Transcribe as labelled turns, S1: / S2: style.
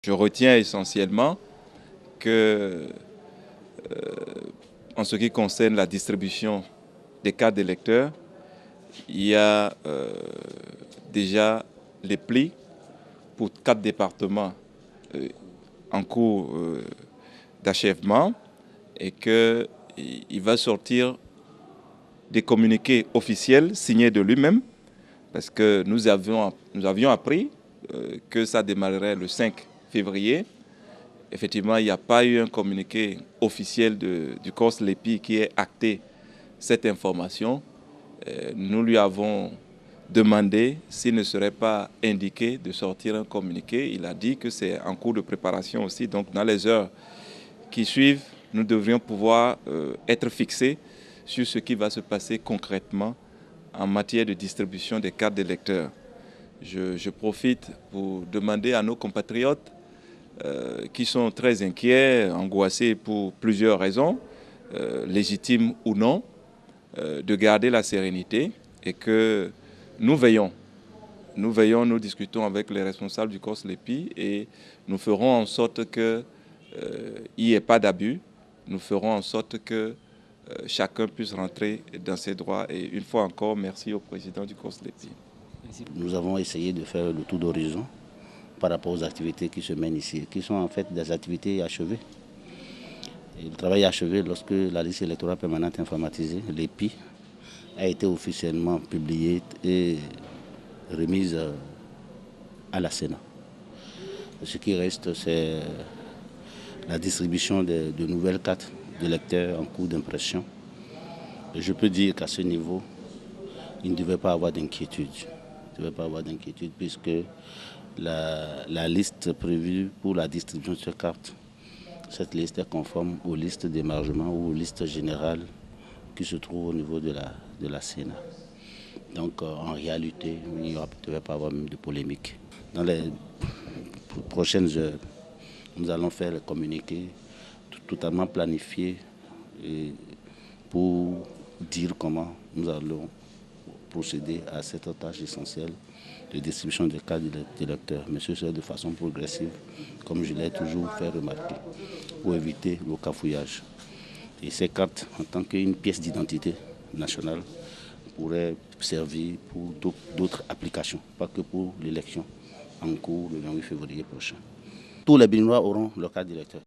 S1: Je retiens essentiellement que, en ce qui concerne la distribution des cartes d'électeurs, il y a déjà les plis pour 4 départements en cours d'achèvement et qu'il va sortir des communiqués officiels signés de lui-même parce que nous avions appris que ça démarrerait le 5 février. Effectivement, il n'y a pas eu un communiqué officiel du COS LEPI qui ait acté cette information. Nous lui avons demandé s'il ne serait pas indiqué de sortir un communiqué. Il a dit que c'est en cours de préparation aussi. Donc, dans les heures qui suivent, nous devrions pouvoir être fixés sur ce qui va se passer concrètement en matière de distribution des cartes d'électeurs. Je profite pour demander à nos compatriotes qui sont très inquiets, angoissés pour plusieurs raisons, légitimes ou non, de garder la sérénité et que nous veillons. Nous discutons avec les responsables du COS LEPI et nous ferons en sorte qu'il n'y ait pas d'abus. Nous ferons en sorte que chacun puisse rentrer dans ses droits. Et une fois encore, merci au président du COS LEPI.
S2: Nous avons essayé de faire le tour d'horizon par rapport aux activités qui se mènent ici, qui sont en fait des activités achevées. Et le travail est achevé lorsque la liste électorale permanente informatisée, l'EPI, a été officiellement publiée et remise à la Sénat. Ce qui reste, c'est la distribution de nouvelles cartes d'électeurs en cours d'impression. Je peux dire qu'à ce niveau, il ne devait pas avoir d'inquiétude. Il ne devait pas avoir d'inquiétude puisque la liste prévue pour la distribution de ces cartes, cette liste est conforme aux listes d'émargement ou aux listes générales qui se trouvent au niveau de la Sénat. Donc en réalité, il ne devait pas avoir même de polémique. Dans les prochaines heures, nous allons faire le communiqué totalement planifié pour dire comment nous allons procéder à cette tâche essentielle de distribution des cartes d'électeurs. Mais ce sera de façon progressive, comme je l'ai toujours fait remarquer, pour éviter le cafouillage. Et ces cartes, en tant qu'une pièce d'identité nationale, pourraient servir pour d'autres applications, pas que pour l'élection en cours le 28 février prochain. Tous les Béninois auront leur carte d'électeur.